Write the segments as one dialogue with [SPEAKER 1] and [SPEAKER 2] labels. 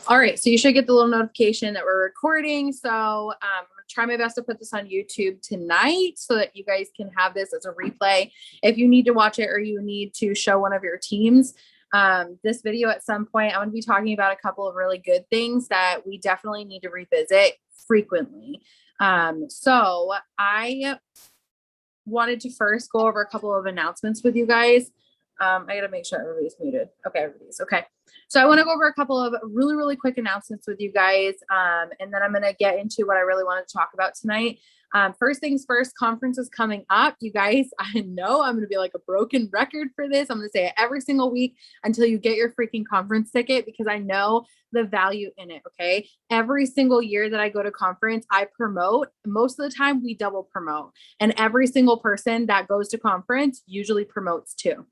[SPEAKER 1] All right, so you should get the little notification that we're recording. So I'm gonna try my best to put this on YouTube tonight so that you guys can have this as a replay. If you need to watch it or you need to show one of your teams this video at some point, I'm gonna be talking about a couple of really good things that we definitely need to revisit frequently. So I wanted to first go over a couple of announcements with you guys. I gotta make sure everybody's muted. Okay, everybody's okay. So I want to go over a couple of really, really quick announcements with you guys. And then I'm going to get into what I really wanted to talk about tonight. First things first, conference is coming up. You guys, I know I'm going to be like a broken record for this. I'm going to say it every single week until you get your freaking conference ticket, because I know the value in it. Okay. Every single year that I go to conference, I promote. Most of the time we double promote, and every single person that goes to conference usually promotes too.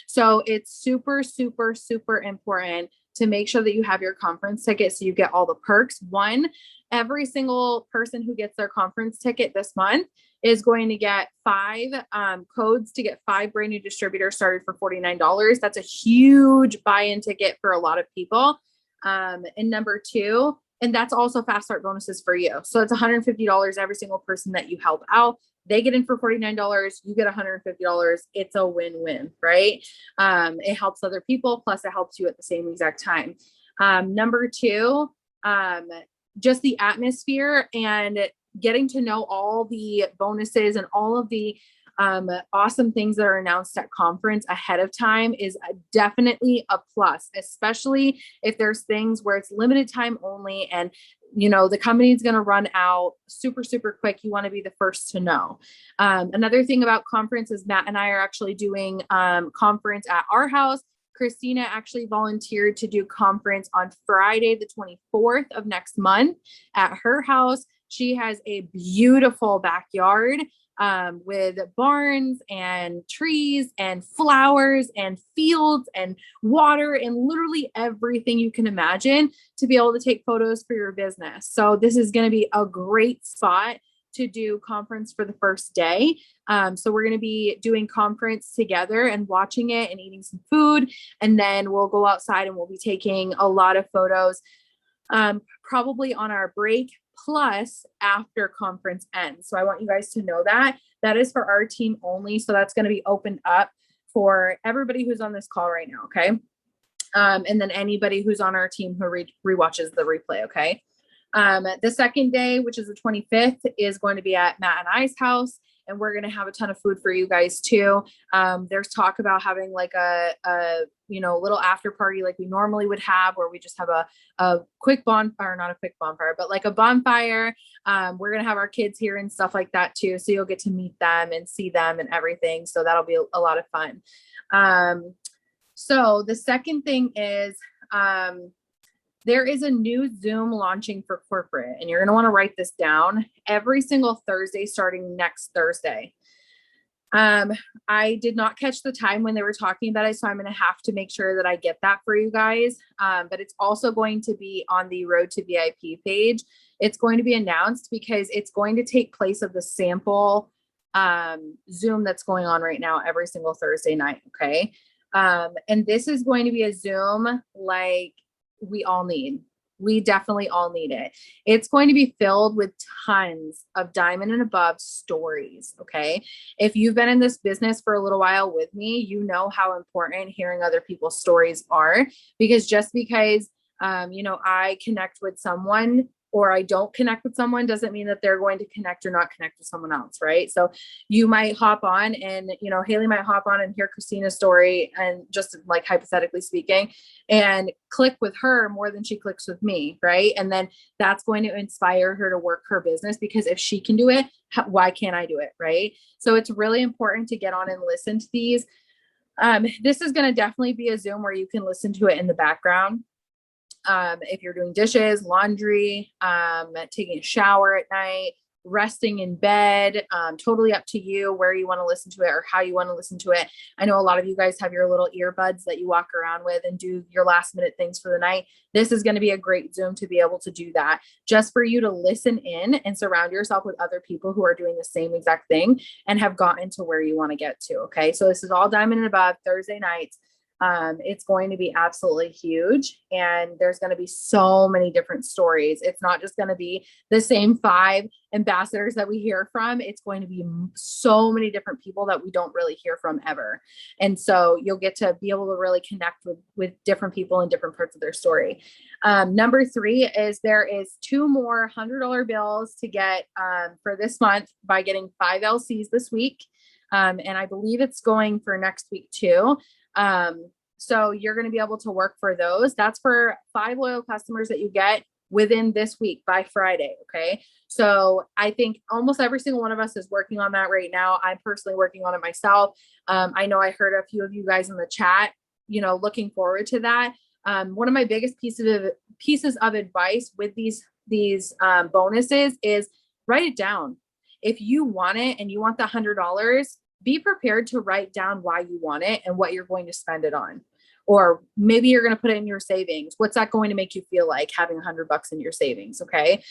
[SPEAKER 1] So it's super, super, super important to make sure that you have your conference ticket so you get all the perks. One, every single person who gets their conference ticket this month is going to get 5 codes to get 5 brand new distributors started for $49. That's a huge buy-in ticket for a lot of people. And number 2, and that's also fast start bonuses for you. So it's $150 every single person that you help out. They get in for $49, you get $150. It's a win-win, right? It helps other people, plus it helps you at the same exact time. Number 2, just the atmosphere and getting to know all the bonuses and all of the awesome things that are announced at conference ahead of time is definitely a plus, especially if there's things where it's limited time only and the company is going to run out super, super quick. You want to be the first to know. Another thing about conference is Matt and I are actually doing conference at our house. Christina actually volunteered to do conference on Friday, the 24th of next month at her house. She has a beautiful backyard with barns and trees and flowers and fields and water and literally everything you can imagine to be able to take photos for your business. So this is going to be a great spot to do conference for the first day. So we're going to be doing conference together and watching it and eating some food. And then we'll go outside and we'll be taking a lot of photos, probably on our break, plus after conference ends. So I want you guys to know that is for our team only. So that's going to be opened up for everybody who's on this call right now. Okay. And then anybody who's on our team who rewatches the replay. Okay. The second day, which is the 25th, is going to be at Matt and I's house. And we're going to have a ton of food for you guys too. There's talk about having like a little after party like we normally would have, where we just have a quick bonfire, not a quick bonfire, but like a bonfire. We're going to have our kids here and stuff like that too. So you'll get to meet them and see them and everything. So that'll be a lot of fun. So the second thing is, there is a new Zoom launching for corporate, and you're going to want to write this down every single Thursday starting next Thursday. I did not catch the time when they were talking about it, so I'm going to have to make sure that I get that for you guys. But it's also going to be on the Road to VIP page. It's going to be announced because it's going to take place of the sample Zoom that's going on right now every single Thursday night. Okay. And this is going to be a Zoom like we all need. We definitely all need it. It's going to be filled with tons of diamond and above stories. Okay. If you've been in this business for a little while with me, you know how important hearing other people's stories are, because just because, I connect with someone or I don't connect with someone doesn't mean that they're going to connect or not connect with someone else. Right. So you might hop on and, Haley might hop on and hear Christina's story, and just like hypothetically speaking, and click with her more than she clicks with me. Right. And then that's going to inspire her to work her business, because if she can do it, why can't I do it? Right. So it's really important to get on and listen to these. This is going to definitely be a Zoom where you can listen to it in the background. If you're doing dishes, laundry, taking a shower at night, resting in bed, totally up to you where you want to listen to it or how you want to listen to it. I know a lot of you guys have your little earbuds that you walk around with and do your last minute things for the night. This is going to be a great Zoom to be able to do that, just for you to listen in and surround yourself with other people who are doing the same exact thing and have gotten to where you want to get to. Okay. So this is all diamond and above Thursday nights. It's going to be absolutely huge, and there's going to be so many different stories. It's not just going to be the same 5 ambassadors that we hear from. It's going to be so many different people that we don't really hear from ever. And so you'll get to be able to really connect with different people in different parts of their story. Number 3 is there is 2 more $100 bills to get for this month by getting 5 LCs this week. And I believe it's going for next week too. So you're going to be able to work for those. That's for 5 loyal customers that you get within this week by Friday. Okay. So I think almost every single one of us is working on that right now. I'm personally working on it myself. I know I heard a few of you guys in the chat, looking forward to that. One of my biggest pieces of advice with these bonuses is write it down. If you want it and you want the $100, be prepared to write down why you want it and what you're going to spend it on. Or maybe you're going to put it in your savings. What's that going to make you feel like having $100 in your savings? Okay.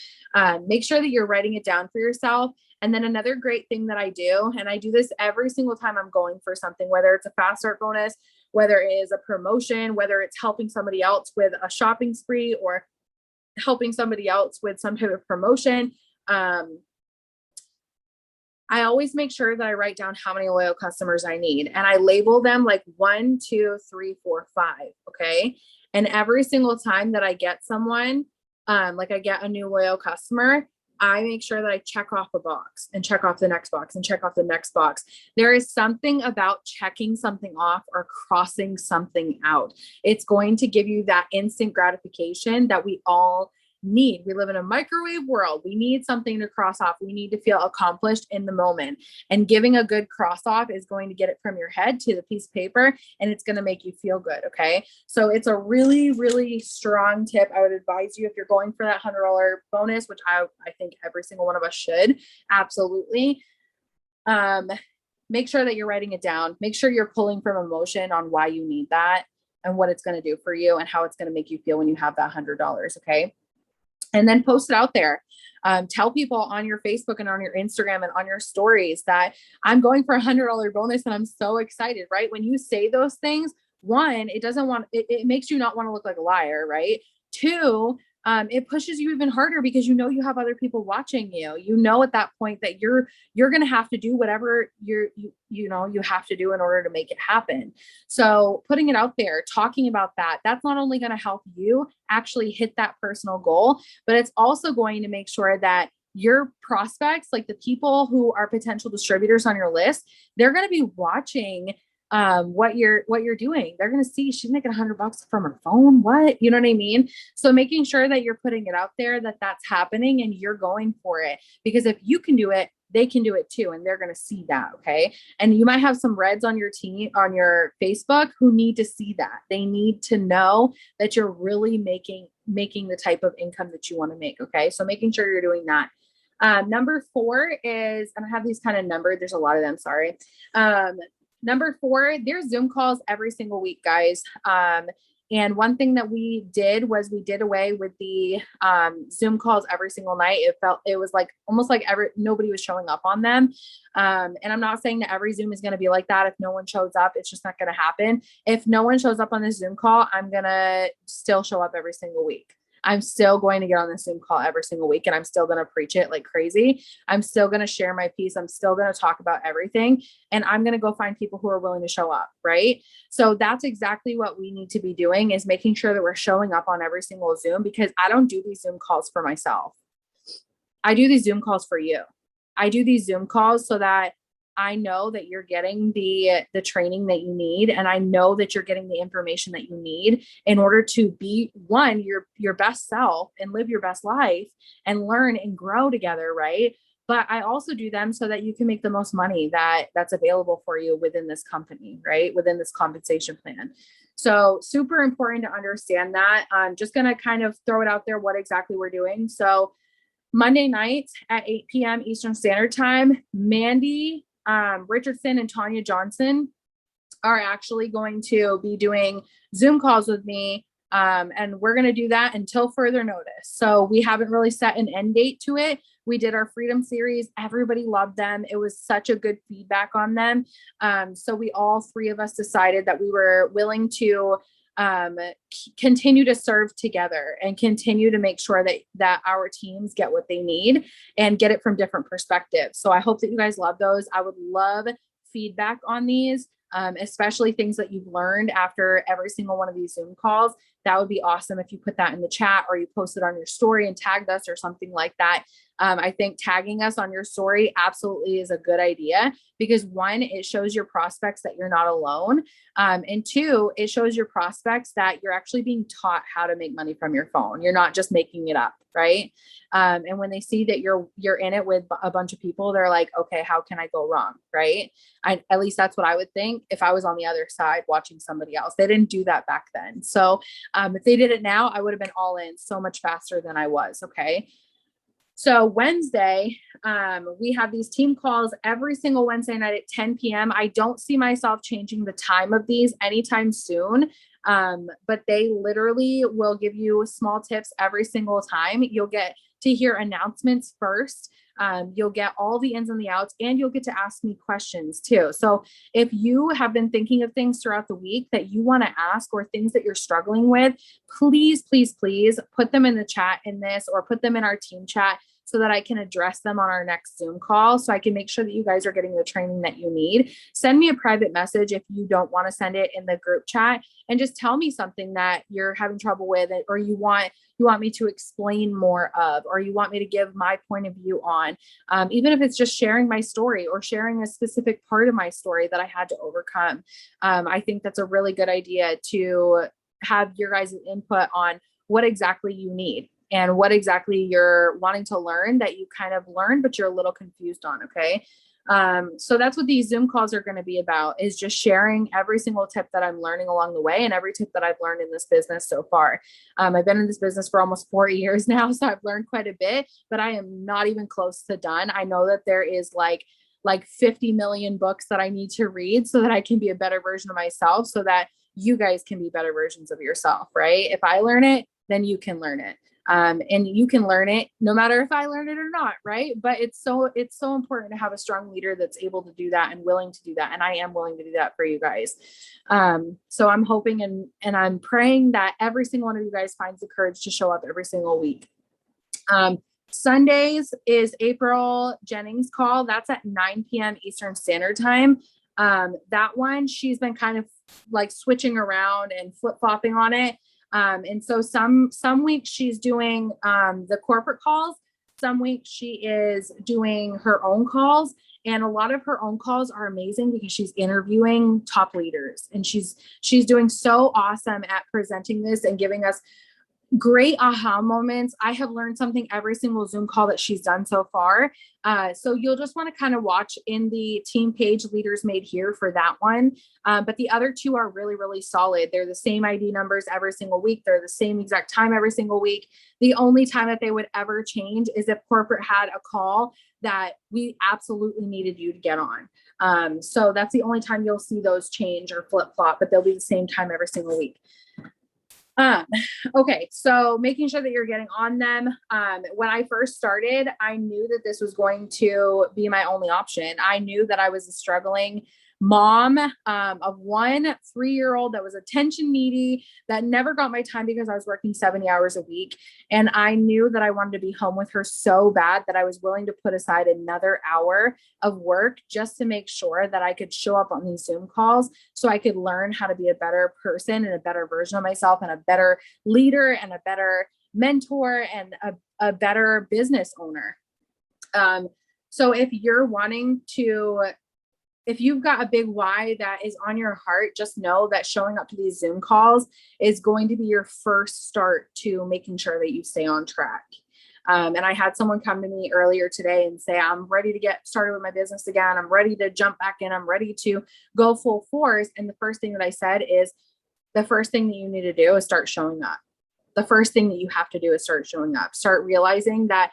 [SPEAKER 1] Make sure that you're writing it down for yourself. And then another great thing that I do, and I do this every single time I'm going for something, whether it's a fast start bonus, whether it is a promotion, whether it's helping somebody else with a shopping spree or helping somebody else with some type of promotion. I always make sure that I write down how many loyal customers I need, and I label them like 1, 2, 3, 4, 5. Okay. And every single time that I get someone, like I get a new loyal customer, I make sure that I check off a box and check off the next box and check off the next box. There is something about checking something off or crossing something out. It's going to give you that instant gratification that we all need. We live in a microwave world. We need something to cross off. We need to feel accomplished in the moment. And giving a good cross off is going to get it from your head to the piece of paper, and it's going to make you feel good. Okay. So it's a really, really strong tip. I would advise you, if you're going for that $100 bonus, which I think every single one of us should, absolutely. Make sure that you're writing it down. Make sure you're pulling from emotion on why you need that and what it's going to do for you and how it's going to make you feel when you have that $100. Okay. And then post it out there. Tell people on your Facebook and on your Instagram and on your stories that I'm going for $100 bonus and I'm so excited, right? When you say those things, 1, it makes you not want to look like a liar, right? 2, it pushes you even harder because you have other people watching you. At that point that you're going to have to do whatever you have to do in order to make it happen. So putting it out there, talking about that's not only going to help you actually hit that personal goal, but it's also going to make sure that your prospects, like the people who are potential distributors on your list, they're going to be watching what you're doing. They're going to see she's making $100 from her phone. What, you know what I mean? So making sure that you're putting it out there, that that's happening and you're going for it, because if you can do it, they can do it too. And they're going to see that. Okay. And you might have some reds on your team, on your Facebook, who need to see that. They need to know that you're really making the type of income that you want to make. Okay. So making sure you're doing that. Number 4 is, and I have these kind of numbered. There's a lot of them. Sorry. Number 4, there's Zoom calls every single week, guys. And one thing that we did was we did away with the Zoom calls every single night. It was like almost like nobody was showing up on them. And I'm not saying that every Zoom is going to be like that. If no one shows up, it's just not going to happen. If no one shows up on this Zoom call, I'm going to still show up every single week. I'm still going to get on the Zoom call every single week, and I'm still going to preach it like crazy. I'm still going to share my piece. I'm still going to talk about everything, and I'm going to go find people who are willing to show up. Right. So that's exactly what we need to be doing, is making sure that we're showing up on every single Zoom, because I don't do these Zoom calls for myself. I do these Zoom calls for you. I do these Zoom calls so that I know that you're getting the training that you need. And I know that you're getting the information that you need in order to be your best self and live your best life and learn and grow together. Right. But I also do them so that you can make the most money that's available for you within this company, right? Within this compensation plan. So super important to understand that. I'm just going to kind of throw it out there, what exactly we're doing. So Monday nights at 8 p.m. Eastern Standard Time, Mandy Richardson and Tanya Johnson are actually going to be doing Zoom calls with me And we're going to do that until further notice. So we haven't really set an end date to it. We did our freedom series. Everybody loved them. It was such a good feedback on them. So we all three of us decided that we were willing to continue to serve together and continue to make sure that our teams get what they need and get it from different perspectives. So I hope that you guys love those. I would love feedback on these, especially things that you've learned after every single one of these Zoom calls. That would be awesome if you put that in the chat or you post it on your story and tagged us or something like that. I think tagging us on your story absolutely is a good idea because one, it shows your prospects that you're not alone. And two, it shows your prospects that you're actually being taught how to make money from your phone. You're not just making it up, right? And when they see that you're in it with a bunch of people, they're like, okay, how can I go wrong? Right? At least that's what I would think if I was on the other side watching somebody else. They didn't do that back then. So if they did it now, I would have been all in so much faster than I was. Okay. So Wednesday, we have these team calls every single Wednesday night at 10 p.m. I don't see myself changing the time of these anytime soon. But they literally will give you small tips every single time. You'll get to hear announcements first. You'll get all the ins and the outs, and you'll get to ask me questions too. So if you have been thinking of things throughout the week that you want to ask or things that you're struggling with, please, please, please put them in the chat in this or put them in our team chat so that I can address them on our next Zoom call. So I can make sure that you guys are getting the training that you need. Send me a private message if you don't want to send it in the group chat, and just tell me something that you're having trouble with, or you want me to explain more of, or you want me to give my point of view on, even if it's just sharing my story or sharing a specific part of my story that I had to overcome. I think that's a really good idea to have your guys' input on what exactly you need and what exactly you're wanting to learn that you kind of learned, but you're a little confused on. Okay. So that's what these Zoom calls are going to be about, is just sharing every single tip that I'm learning along the way and every tip that I've learned in this business so far. I've been in this business for almost 4 years now, so I've learned quite a bit, but I am not even close to done. I know that there is like 50 million books that I need to read so that I can be a better version of myself, so that you guys can be better versions of yourself, right? If I learn it, then you can learn it. And you can learn it no matter if I learn it or not, right? But it's so important to have a strong leader that's able to do that and willing to do that. And I am willing to do that for you guys. So I'm hoping and I'm praying that every single one of you guys finds the courage to show up every single week. Sundays is April Jennings' call. That's at 9 p.m. Eastern Standard Time. That one, she's been kind of like switching around and flip-flopping on it. And so some weeks she's doing the corporate calls. Some weeks she is doing her own calls, and a lot of her own calls are amazing because she's interviewing top leaders, and she's doing so awesome at presenting this and giving us great aha moments. I have learned something every single Zoom call that she's done so far. So you'll just want to kind of watch in the team page Leaders Made Here for that one. But the other two are really, really solid. They're the same ID numbers every single week. They're the same exact time every single week. The only time that they would ever change is if corporate had a call that we absolutely needed you to get on. So that's the only time you'll see those change or flip flop, but they'll be the same time every single week. Okay. So making sure that you're getting on them. When I first started, I knew that this was going to be my only option. I knew that I was a struggling mom, of one 3-year-old that was attention needy, that never got my time because I was working 70 hours a week. And I knew that I wanted to be home with her so bad that I was willing to put aside another hour of work just to make sure that I could show up on these Zoom calls so I could learn how to be a better person and a better version of myself and a better leader and a better mentor and a better business owner. So if you've got a big why that is on your heart, just know that showing up to these Zoom calls is going to be your first start to making sure that you stay on track. And I had someone come to me earlier today and say, I'm ready to get started with my business again. I'm ready to jump back in. I'm ready to go full force. And the first thing that I said is, the first thing that you need to do is start showing up. The first thing that you have to do is start showing up. Start realizing that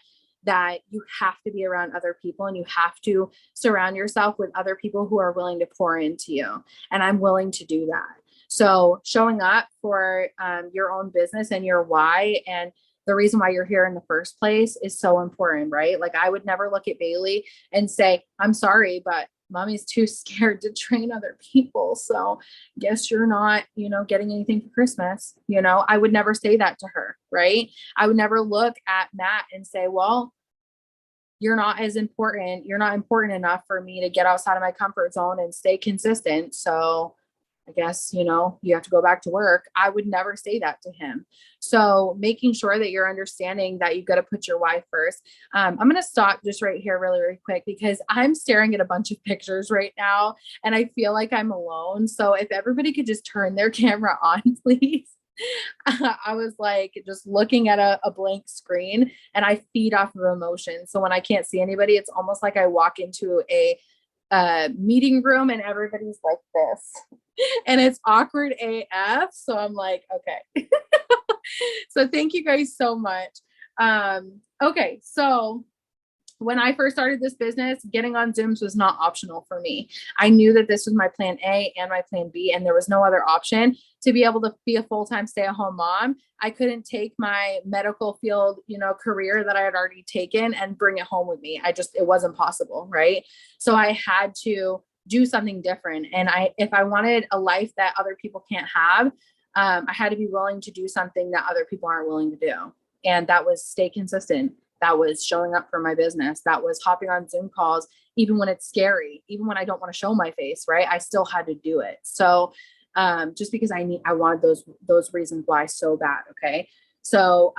[SPEAKER 1] you have to be around other people and you have to surround yourself with other people who are willing to pour into you. And I'm willing to do that. So showing up for your own business and your why and the reason why you're here in the first place is so important, right? Like I would never look at Bailey and say, I'm sorry, but mommy's too scared to train other people. So guess you're not, getting anything for Christmas. I would never say that to her, right? I would never look at Matt and say, well, you're not as important. You're not important enough for me to get outside of my comfort zone and stay consistent. So I guess, you have to go back to work. I would never say that to him. So making sure that you're understanding that you've got to put your why first. I'm going to stop just right here really, really quick because I'm staring at a bunch of pictures right now and I feel like I'm alone. So if everybody could just turn their camera on, please. I was like just looking at a blank screen and I feed off of emotion. So when I can't see anybody, it's almost like I walk into a meeting room and everybody's like this and it's awkward AF. So I'm like, okay. So thank you guys so much. Okay. So when I first started this business, getting on Zooms was not optional for me. I knew that this was my plan A and my plan B, and there was no other option to be able to be a full-time stay-at-home mom. I couldn't take my medical field, career that I had already taken and bring it home with me. It wasn't possible. Right. So I had to do something different. And if I wanted a life that other people can't have, I had to be willing to do something that other people aren't willing to do. And that was stay consistent. That was showing up for my business. That was hopping on Zoom calls, even when it's scary, even when I don't want to show my face, right? I still had to do it. So just because I wanted those reasons why so bad. Okay. So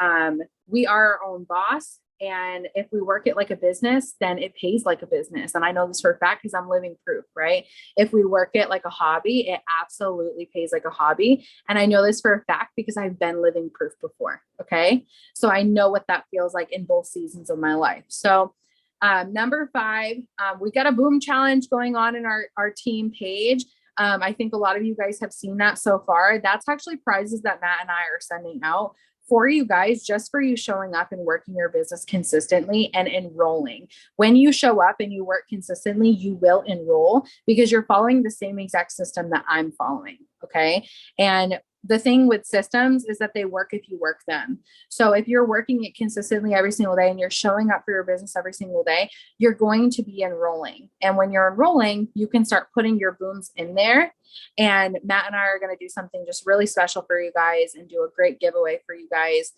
[SPEAKER 1] we are our own boss. And if we work it like a business, then it pays like a business. And I know this for a fact because I'm living proof, right? If we work it like a hobby, it absolutely pays like a hobby. And I know this for a fact because I've been living proof before. Okay. So I know what that feels like in both seasons of my life. So number 5, we got a boom challenge going on in our team page. I think a lot of you guys have seen that so far. That's actually prizes that Matt and I are sending out for you guys, just for you showing up and working your business consistently and enrolling. When you show up and you work consistently, you will enroll because you're following the same exact system that I'm following. Okay. And the thing with systems is that they work if you work them. So if you're working it consistently every single day and you're showing up for your business every single day, you're going to be enrolling. And when you're enrolling, you can start putting your booms in there. And Matt and I are going to do something just really special for you guys and do a great giveaway for you guys.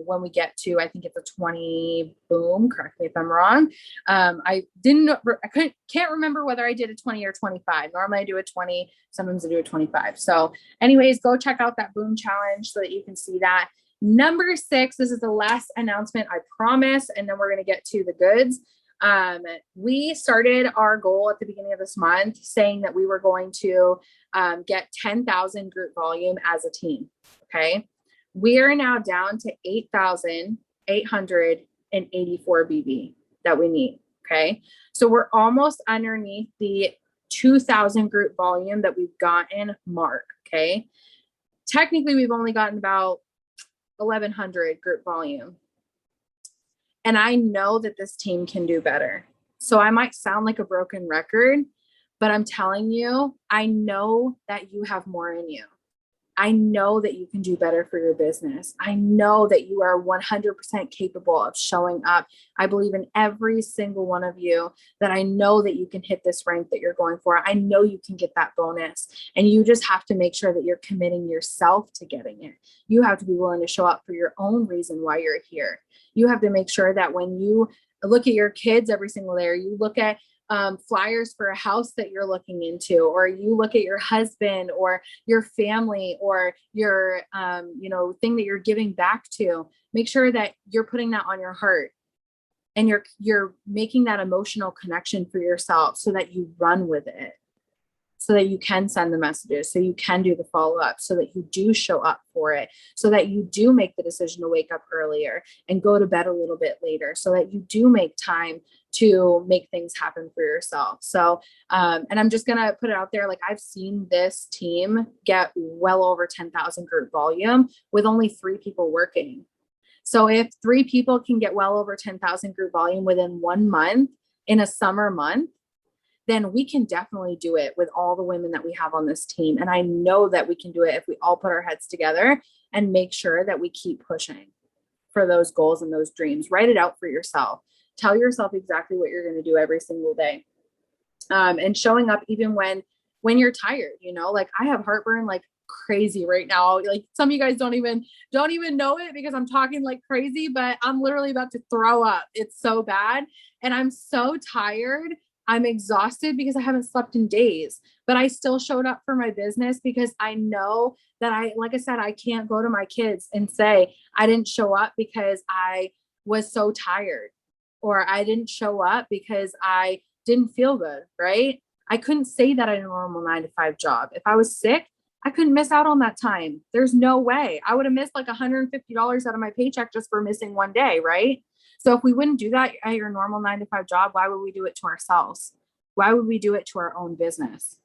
[SPEAKER 1] When we get to, I think it's a 20 boom, correct me if I'm wrong. I can't remember whether I did a 20 or 25. Normally I do a 20, sometimes I do a 25. So anyways, go check out that boom challenge so that you can see that. Number 6, this is the last announcement, I promise. And then we're going to get to the goods. We started our goal at the beginning of this month saying that we were going to get 10,000 group volume as a team. Okay. We are now down to 8,884 BB that we need. Okay. So we're almost underneath the 2,000 group volume that we've gotten mark. Okay. Technically, we've only gotten about 1,100 group volume. And I know that this team can do better. So I might sound like a broken record, but I'm telling you, I know that you have more in you. I know that you can do better for your business. I know that you are 100% capable of showing up. I believe in every single one of you, that I know that you can hit this rank that you're going for. I know you can get that bonus, and you just have to make sure that you're committing yourself to getting it. You have to be willing to show up for your own reason why you're here. You have to make sure that when you look at your kids every single day, or you look at flyers for a house that you're looking into, or you look at your husband or your family or your, thing that you're giving back to, make sure that you're putting that on your heart and you're making that emotional connection for yourself so that you run with it, so that you can send the messages, so you can do the follow-up, so that you do show up for it, so that you do make the decision to wake up earlier and go to bed a little bit later, so that you do make time to make things happen for yourself. So, and I'm just going to put it out there. Like, I've seen this team get well over 10,000 group volume with only 3 people working. So if 3 people can get well over 10,000 group volume within 1 month in a summer month, then we can definitely do it with all the women that we have on this team. And I know that we can do it if we all put our heads together and make sure that we keep pushing for those goals and those dreams. Write it out for yourself. Tell yourself exactly what you're going to do every single day. And showing up even when you're tired, like I have heartburn like crazy right now. Like some of you guys don't even know it because I'm talking like crazy, but I'm literally about to throw up. It's so bad. And I'm so tired. I'm exhausted because I haven't slept in days, but I still showed up for my business because I know that like I said, I can't go to my kids and say, I didn't show up because I was so tired, or I didn't show up because I didn't feel good, right? I couldn't say that in a normal 9-to-5 job. If I was sick, I couldn't miss out on that time. There's no way. I would have missed like $150 out of my paycheck just for missing one day, right? So if we wouldn't do that at your normal 9-to-5 job, why would we do it to ourselves? Why would we do it to our own business?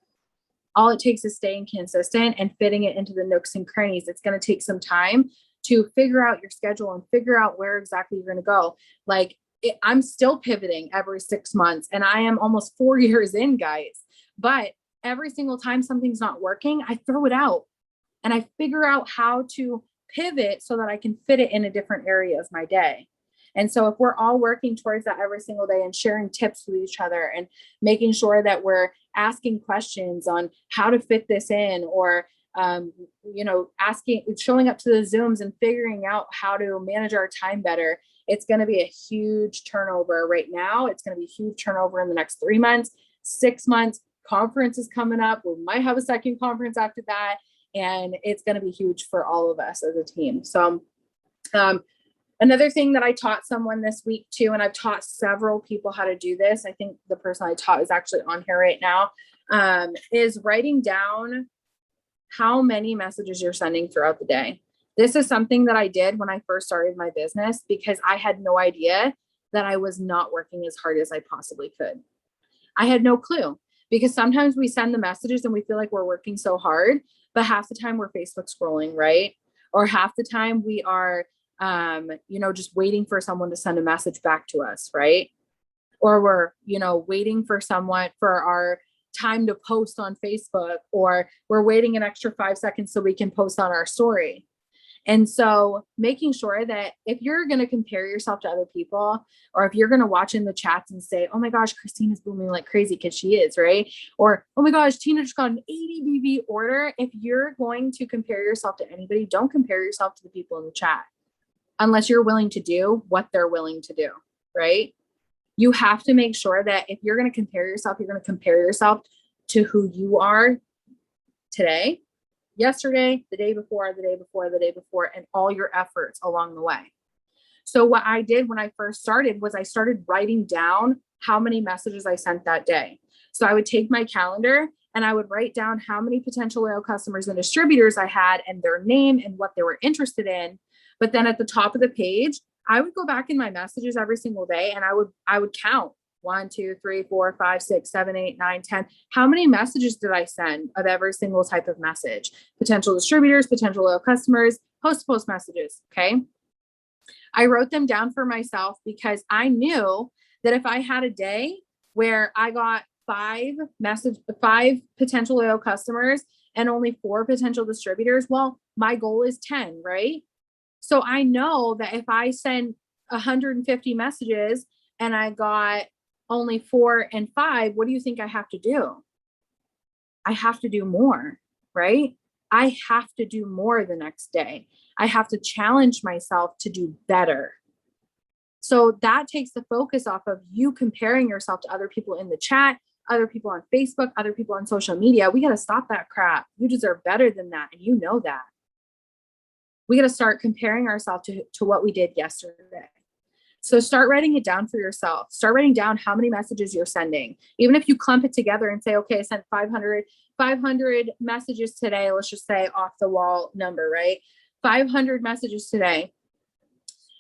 [SPEAKER 1] All it takes is staying consistent and fitting it into the nooks and crannies. It's going to take some time to figure out your schedule and figure out where exactly you're going to go. Like I'm still pivoting every 6 months, and I am almost 4 years in, guys. But every single time something's not working, I throw it out and I figure out how to pivot so that I can fit it in a different area of my day. And so if we're all working towards that every single day and sharing tips with each other and making sure that we're asking questions on how to fit this in, or showing up to the Zooms and figuring out how to manage our time better, it's going to be a huge turnover right now. It's going to be a huge turnover in the next 3 months, 6 months. Conference is coming up. We might have a second conference after that. And it's going to be huge for all of us as a team. So another thing that I taught someone this week too, and I've taught several people how to do this. I think the person I taught is actually on here right now, is writing down how many messages you're sending throughout the day. This is something that I did when I first started my business because I had no idea that I was not working as hard as I possibly could. I had no clue, because sometimes we send the messages and we feel like we're working so hard, but half the time we're Facebook scrolling, right? Or half the time we are, just waiting for someone to send a message back to us, right? Or we're, waiting for someone for our time to post on Facebook, or we're waiting an extra 5 seconds so we can post on our story. And so making sure that if you're going to compare yourself to other people, or if you're going to watch in the chats and say, oh my gosh, Christina's booming like crazy, because she is, right? Or, oh my gosh, Tina just got an 80 BV order. If you're going to compare yourself to anybody, don't compare yourself to the people in the chat unless you're willing to do what they're willing to do, right? You have to make sure that if you're going to compare yourself, you're going to compare yourself to who you are today, yesterday, the day before, and all your efforts along the way. So what I did when I first started was I started writing down how many messages I sent that day. So I would take my calendar and I would write down how many potential loyal customers and distributors I had and their name and what they were interested in. But then at the top of the page, I would go back in my messages every single day and I would count 1, 2, 3, 4, 5, 6, 7, 8, 9, 10. How many messages did I send of every single type of message? Potential distributors, potential loyal customers, post messages. Okay. I wrote them down for myself because I knew that if I had a day where I got 5 potential loyal customers and only 4 potential distributors, well, my goal is 10, right? So I know that if I send 150 messages and I got only 4 and 5, what do you think I have to do? I have to do more, right? I have to do more the next day. I have to challenge myself to do better. So that takes the focus off of you comparing yourself to other people in the chat, other people on Facebook, other people on social media. We got to stop that crap. You deserve better than that. And you know that. We got to start comparing ourselves to what we did yesterday. So start writing it down for yourself. Start writing down how many messages you're sending. Even if you clump it together and say, okay, I sent 500 messages today. Let's just say off the wall number, right? 500 messages today.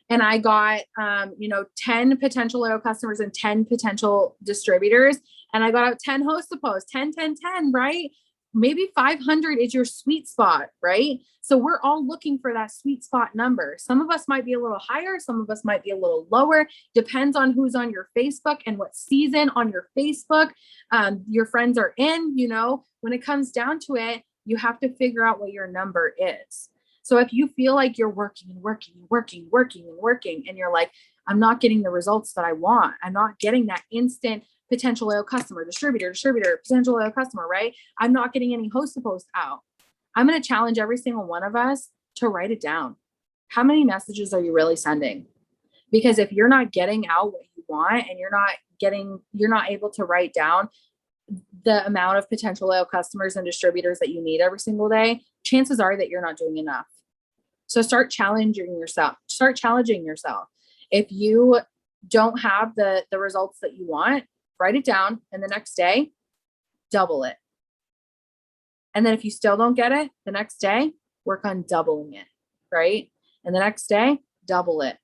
[SPEAKER 1] And I got, 10 potential loyal customers and 10 potential distributors. And I got out 10 hosts to post, 10, 10, 10, right? maybe 500 is your sweet spot, right? So we're all looking for that sweet spot number. Some of us might be a little higher, some of us might be a little lower, depends on who's on your Facebook and what season on your Facebook your friends are in. When it comes down to it, you have to figure out what your number is. So if you feel like you're working and working and working and working and working, and you're like, I'm not getting the results that I want, I'm not getting that instant potential loyal customer, distributor, potential loyal customer, right? I'm not getting any host to post out. I'm going to challenge every single one of us to write it down. How many messages are you really sending? Because if you're not getting out what you want, and you're not able to write down the amount of potential loyal customers and distributors that you need every single day, chances are that you're not doing enough. So start challenging yourself. If you don't have the results that you want, write it down, and the next day, double it. And then if you still don't get it, the next day, work on doubling it, right? And the next day, double it.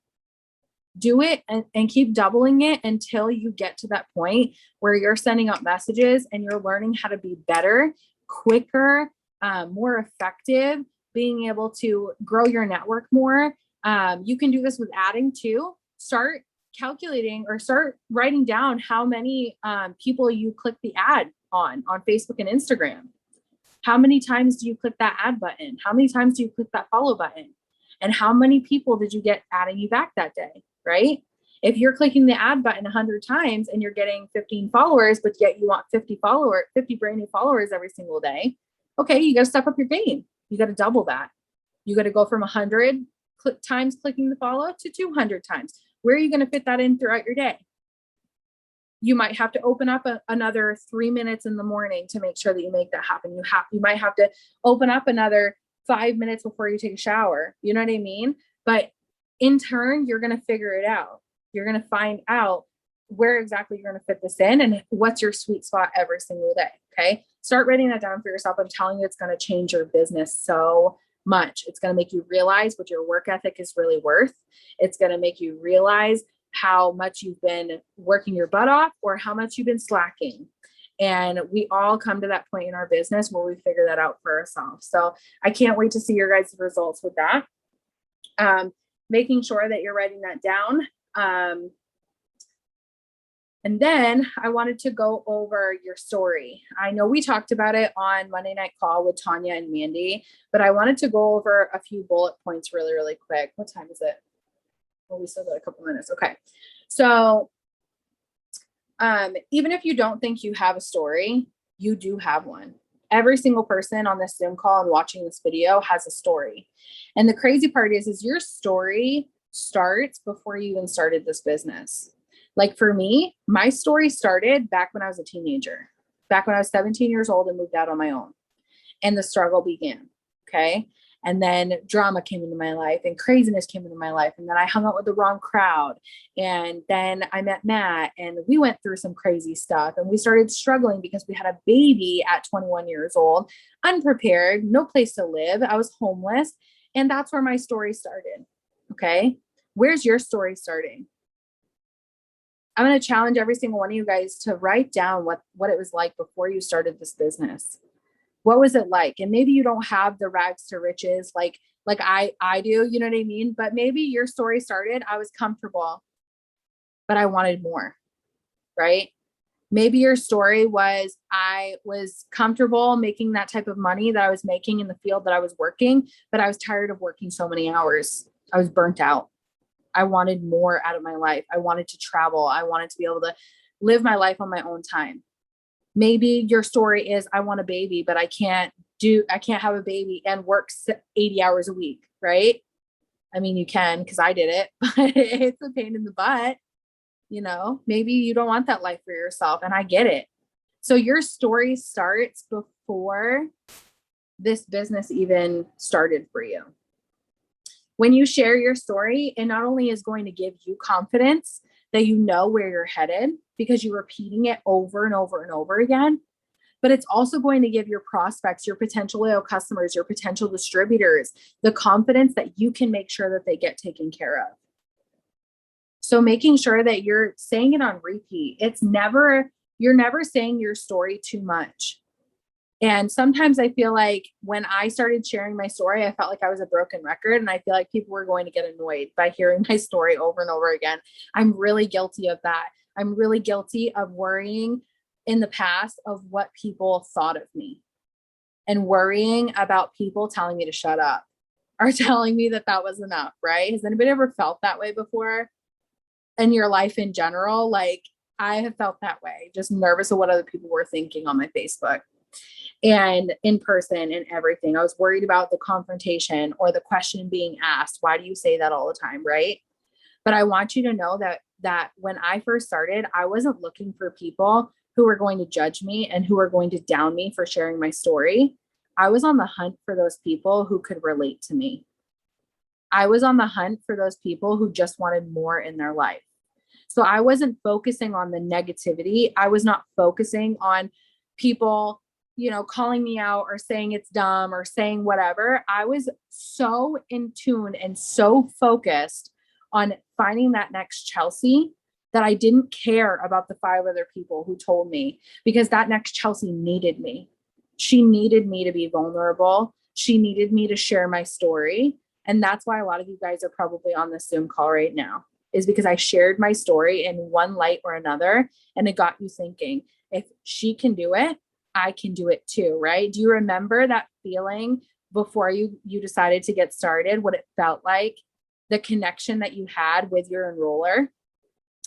[SPEAKER 1] Do it and keep doubling it until you get to that point where you're sending out messages and you're learning how to be better, quicker, more effective, being able to grow your network more. You can do this with adding too. Start calculating or start writing down how many people you click the ad on Facebook and Instagram. How many times do you click that ad button? How many times do you click that follow button? And how many people did you get adding you back that day, right? If you're clicking the ad button 100 times and you're getting 15 followers, but yet you want 50 brand new followers every single day, okay, you got to step up your game. You got to double that. You got to go from 100 times clicking the follow to 200 times. Where are you going to fit that in throughout your day? You might have to open up another 3 minutes in the morning to make sure that you make that happen. You might have to open up another 5 minutes before you take a shower. You know what I mean? But in turn, you're going to figure it out. You're going to find out where exactly you're going to fit this in and what's your sweet spot every single day. Okay. Start writing that down for yourself. I'm telling you, it's going to change your business so much. It's going to make you realize what your work ethic is really worth. It's going to make you realize how much you've been working your butt off or how much you've been slacking. And we all come to that point in our business where we figure that out for ourselves. So I can't wait to see your guys' results with that. Making sure that you're writing that down. And then I wanted to go over your story. I know we talked about it on Monday Night Call with Tanya and Mandy, but I wanted to go over a few bullet points really, really quick. What time is it? Well, we still got a couple minutes. Okay. So even if you don't think you have a story, you do have one. Every single person on this Zoom call and watching this video has a story. And the crazy part is your story starts before you even started this business. Like for me, my story started back when I was a teenager, back when I was 17 years old and moved out on my own. And the struggle began. Okay. And then drama came into my life and craziness came into my life. And then I hung out with the wrong crowd. And then I met Matt and we went through some crazy stuff. And we started struggling because we had a baby at 21 years old, unprepared, no place to live. I was homeless. And that's where my story started. Okay. Where's your story starting? I'm going to challenge every single one of you guys to write down what it was like before you started this business. What was it like? And maybe you don't have the rags to riches like I do, you know what I mean? But maybe your story started, I was comfortable, but I wanted more, right? Maybe your story was, I was comfortable making that type of money that I was making in the field that I was working, but I was tired of working so many hours. I was burnt out. I wanted more out of my life. I wanted to travel. I wanted to be able to live my life on my own time. Maybe your story is, I want a baby, but I can't have a baby and work 80 hours a week, right? I mean, you can, because I did it, but it's a pain in the butt. You know, maybe you don't want that life for yourself, and I get it. So your story starts before this business even started for you. When you share your story, it not only is going to give you confidence that you know where you're headed because you're repeating it over and over and over again, but it's also going to give your prospects, your potential loyal customers, your potential distributors, the confidence that you can make sure that they get taken care of. So making sure that you're saying it on repeat. You're never saying your story too much. And sometimes I feel like when I started sharing my story, I felt like I was a broken record. And I feel like people were going to get annoyed by hearing my story over and over again. I'm really guilty of that. I'm really guilty of worrying in the past of what people thought of me and worrying about people telling me to shut up or telling me that that was enough, right? Has anybody ever felt that way before in your life in general? Like I have felt that way, just nervous of what other people were thinking on my Facebook and in person and everything. I was worried about the confrontation or the question being asked. Why do you say that all the time? Right. But I want you to know that when I first started, I wasn't looking for people who were going to judge me and who were going to down me for sharing my story. I was on the hunt for those people who could relate to me. I was on the hunt for those people who just wanted more in their life. So I wasn't focusing on the negativity. I was not focusing on people, calling me out or saying it's dumb or saying whatever. I was so in tune and so focused on finding that next Chelsea that I didn't care about the 5 other people who told me, because that next Chelsea needed me. She needed me to be vulnerable. She needed me to share my story. And that's why a lot of you guys are probably on this Zoom call right now, is because I shared my story in one light or another. And it got you thinking, if she can do it, I can do it too, right? Do you remember that feeling before you decided to get started, what it felt like, the connection that you had with your enroller,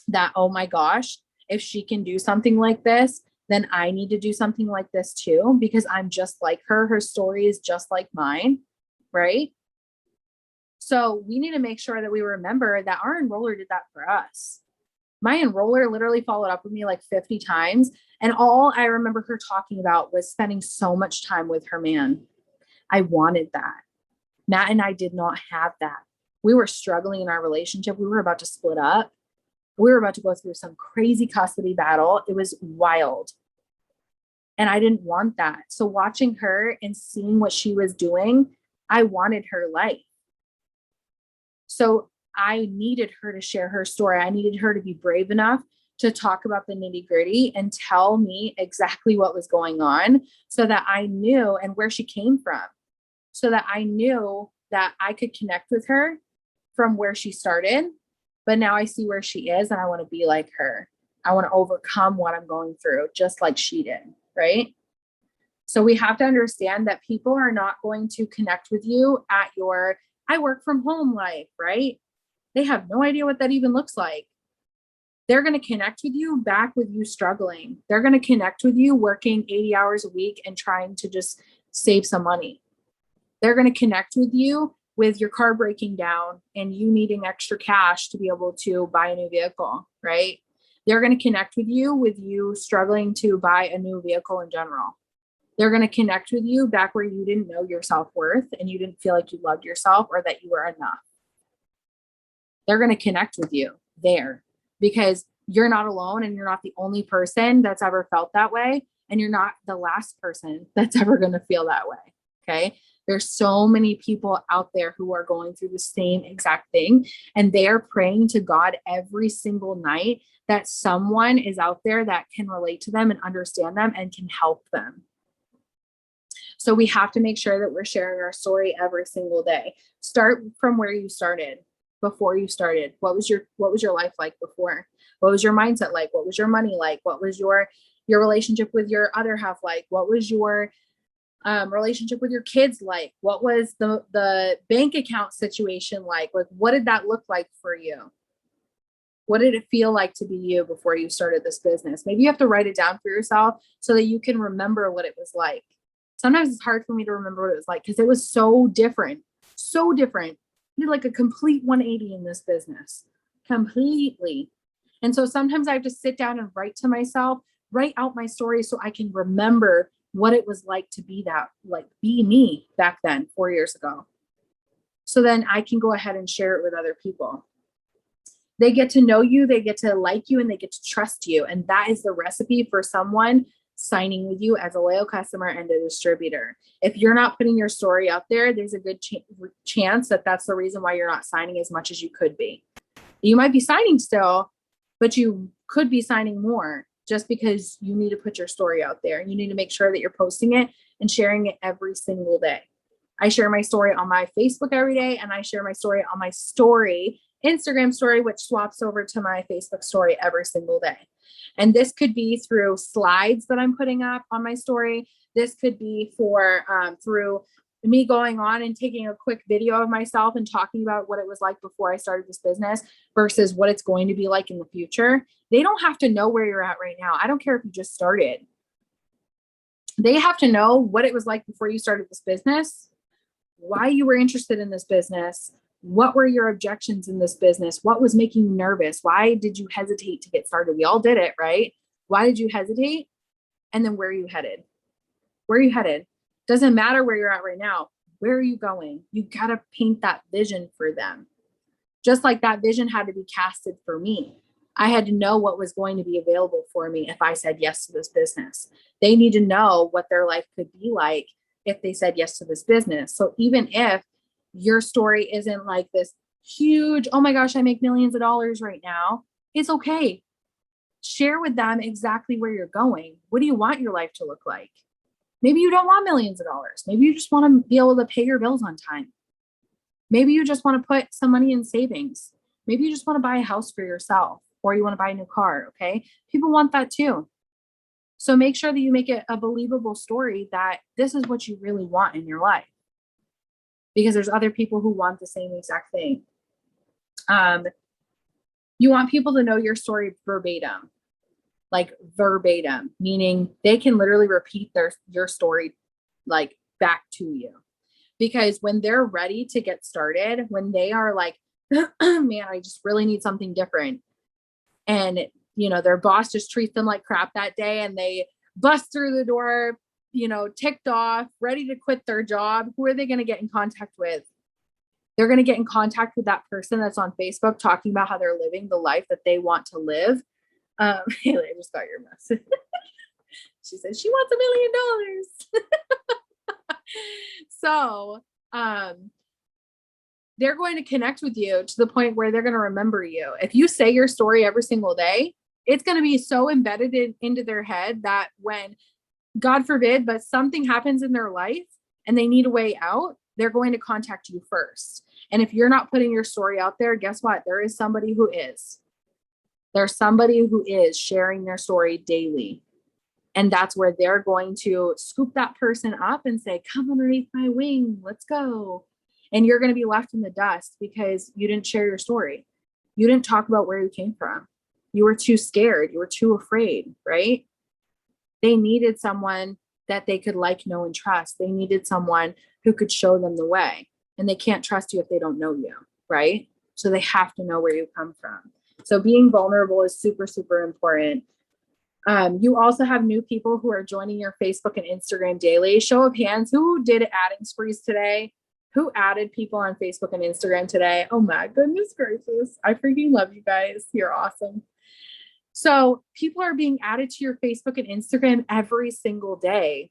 [SPEAKER 1] that, oh my gosh, if she can do something like this, then I need to do something like this too, because I'm just like her. Her story is just like mine, right? So we need to make sure that we remember that our enroller did that for us. My enroller literally followed up with me like 50 times. And all I remember her talking about was spending so much time with her man. I wanted that. Matt and I did not have that. We were struggling in our relationship. We were about to split up. We were about to go through some crazy custody battle. It was wild. And I didn't want that. So watching her and seeing what she was doing, I wanted her life. So I needed her to share her story. I needed her to be brave enough to talk about the nitty gritty and tell me exactly what was going on, so that I knew, and where she came from, so that I knew that I could connect with her from where she started. But now I see where she is and I want to be like her. I want to overcome what I'm going through just like she did, right? So we have to understand that people are not going to connect with you at your I work from home life, right? They have no idea what that even looks like. They're going to connect with you back with you struggling. They're going to connect with you working 80 hours a week and trying to just save some money. They're going to connect with you with your car breaking down and you needing extra cash to be able to buy a new vehicle, right? They're going to connect with you struggling to buy a new vehicle in general. They're going to connect with you back where you didn't know your self-worth and you didn't feel like you loved yourself or that you were enough. They're going to connect with you there because you're not alone and you're not the only person that's ever felt that way. And you're not the last person that's ever going to feel that way. Okay. There's so many people out there who are going through the same exact thing, and they are praying to God every single night that someone is out there that can relate to them and understand them and can help them. So we have to make sure that we're sharing our story every single day. Start from where you started, before you started. What was your life like before? What was your mindset like? What was your money like? What was your relationship with your other half like? What was your relationship with your kids like? What was the bank account situation like? Like, what did that look like for you? What did it feel like to be you before you started this business? Maybe you have to write it down for yourself so that you can remember what it was like. Sometimes it's hard for me to remember what it was like because it was so different, so different. I did like a complete 180 in this business, completely. And so sometimes I have to sit down and write to myself, write out my story so I can remember what it was like to be me back then 4 years ago. So then I can go ahead and share it with other people. They get to know you, they get to like you, and they get to trust you. And that is the recipe for someone signing with you as a loyal customer and a distributor. If you're not putting your story out there, there's a good chance that that's the reason why you're not signing as much as you could be. You might be signing still, but you could be signing more just because you need to put your story out there and you need to make sure that you're posting it and sharing it every single day. I share my story on my Facebook every day, and I share my story on my story, Instagram story, which swaps over to my Facebook story every single day. And this could be through slides that I'm putting up on my story. This could be for through me going on and taking a quick video of myself and talking about what it was like before I started this business versus what it's going to be like in the future. They don't have to know where you're at right now. I don't care if you just started. They have to know what it was like before you started this business, why you were interested in this business, what were your objections in this business, what was making you nervous, why did you hesitate to get started? We all did it, right? Why did you hesitate? And then where are you headed? Where are you headed? Doesn't matter where you're at right now. Where are you going? You got to paint that vision for them. Just like that vision had to be casted for me. I had to know what was going to be available for me if I said yes to this business. They need to know what their life could be like if they said yes to this business. So even if your story isn't like this huge, oh my gosh, I make millions of dollars right now, it's okay. Share with them exactly where you're going. What do you want your life to look like? Maybe you don't want millions of dollars. Maybe you just want to be able to pay your bills on time. Maybe you just want to put some money in savings. Maybe you just want to buy a house for yourself, or you want to buy a new car. Okay. People want that too. So make sure that you make it a believable story that this is what you really want in your life, because there's other people who want the same exact thing. You want people to know your story verbatim. Like verbatim, meaning they can literally repeat your story like back to you. Because when they're ready to get started, when they are like, man, I just really need something different. And, their boss just treats them like crap that day and they bust through the door, ticked off, ready to quit their job. Who are they going to get in contact with? They're going to get in contact with that person that's on Facebook talking about how they're living the life that they want to live. Haley, I just got your message. She said she wants $1 million. So, they're going to connect with you to the point where they're going to remember you. If you say your story every single day, it's going to be so embedded into their head that when, God forbid, but something happens in their life and they need a way out, they're going to contact you first. And if you're not putting your story out there, guess what? There is somebody who is. There's somebody who is sharing their story daily. And that's where they're going to scoop that person up and say, come underneath my wing, let's go. And you're going to be left in the dust because you didn't share your story. You didn't talk about where you came from. You were too scared. You were too afraid, right? They needed someone that they could like, know, and trust. They needed someone who could show them the way. And they can't trust you if they don't know you, right? So they have to know where you come from. So being vulnerable is super, super important. You also have new people who are joining your Facebook and Instagram daily. Show of hands, who did adding sprees today? Who added people on Facebook and Instagram today? Oh my goodness gracious. I freaking love you guys. You're awesome. So people are being added to your Facebook and Instagram every single day,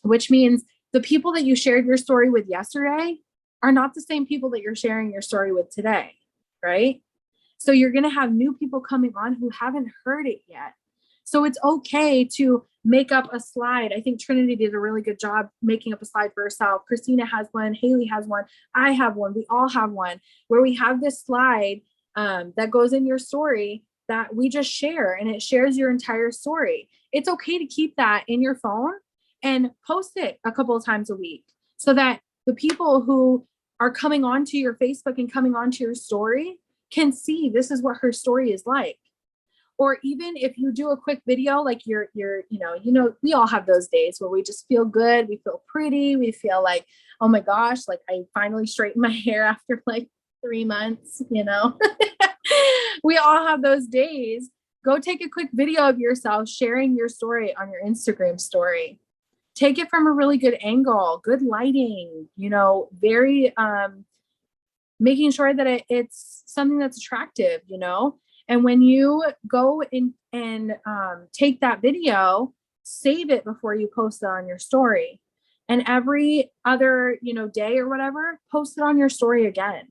[SPEAKER 1] which means the people that you shared your story with yesterday are not the same people that you're sharing your story with today, right? So you're going to have new people coming on who haven't heard it yet. So it's okay to make up a slide. I think Trinity did a really good job making up a slide for herself. Christina has one. Haley has one. I have one. We all have one where we have this slide that goes in your story that we just share, and it shares your entire story. It's okay to keep that in your phone and post it a couple of times a week so that the people who are coming onto your Facebook and coming onto your story can see this is what her story is like. Or even if you do a quick video, like we all have those days where we just feel good. We feel pretty. We feel like, oh my gosh, like I finally straightened my hair after like 3 months, We all have those days. Go take a quick video of yourself sharing your story on your Instagram story. Take it from a really good angle, good lighting, very, making sure that it's something that's attractive, And when you go in and take that video, save it before you post it on your story. And every other, day or whatever, post it on your story again.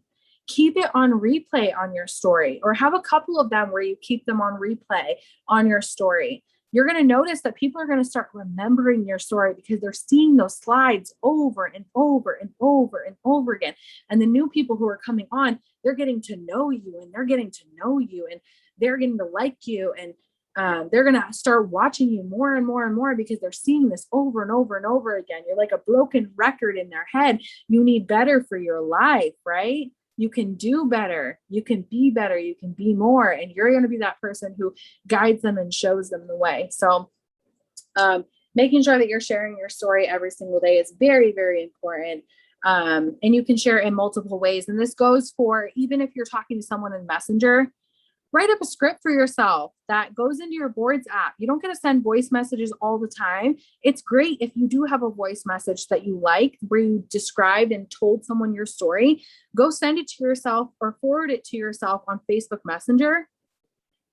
[SPEAKER 1] keep it on replay on your story, or have a couple of them where you keep them on replay on your story. You're going to notice that people are going to start remembering your story because they're seeing those slides over and over and over and over again. And the new people who are coming on, they're getting to know you, and they're getting to know you, and they're getting to like you. And they're going to start watching you more and more and more because they're seeing this over and over and over again. You're like a broken record in their head. You need better for your life, right? You can do better. You can be better. You can be more. And you're going to be that person who guides them and shows them the way. So making sure that you're sharing your story every single day is very, very important. And you can share in multiple ways. And this goes for even if you're talking to someone in Messenger. Write up a script for yourself that goes into your boards app. You don't get to send voice messages all the time. It's great if you do have a voice message that you like, where you described and told someone your story. Go send it to yourself or forward it to yourself on Facebook Messenger.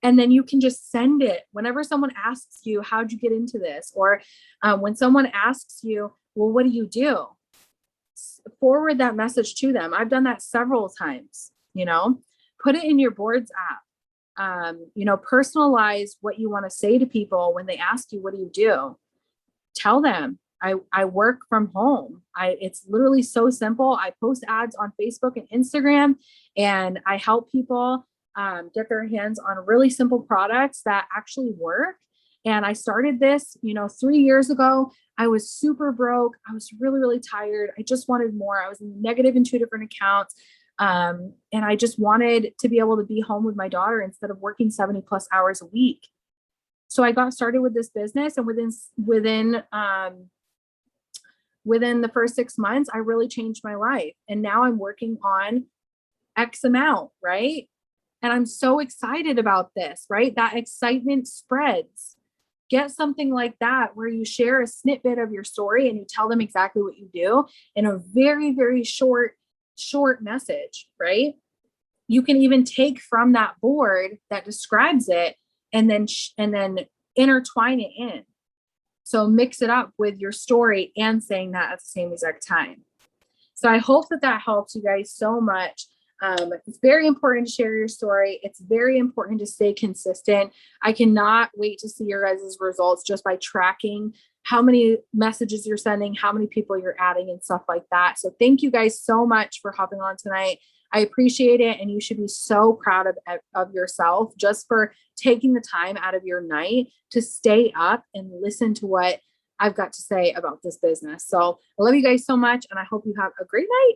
[SPEAKER 1] And then you can just send it whenever someone asks you, how'd you get into this? Or when someone asks you, well, what do you do? Forward that message to them. I've done that several times, put it in your boards app. Personalize what you want to say to people when they ask you, what do you do? Tell them, I work from home. It's literally so simple. I post ads on Facebook and Instagram, and I help people get their hands on really simple products that actually work. And I started this, 3 years ago. I was super broke. I was really, really tired. I just wanted more. I was negative in 2 different accounts. And I just wanted to be able to be home with my daughter instead of working 70+ hours a week. So I got started with this business, and within the first 6 months, I really changed my life. And now I'm working on X amount, right? And I'm so excited about this, right? That excitement spreads. Get something like that where you share a snippet of your story and you tell them exactly what you do in a very, very short message, right? You can even take from that board that describes it and then intertwine it in. So mix it up with your story and saying that at the same exact time. So I hope that helps you guys so much. It's very important to share your story. It's very important to stay consistent. I cannot wait to see your guys' results just by tracking how many messages you're sending, how many people you're adding, and stuff like that. So thank you guys so much for hopping on tonight. I appreciate it. And you should be so proud of yourself just for taking the time out of your night to stay up and listen to what I've got to say about this business. So I love you guys so much, and I hope you have a great night.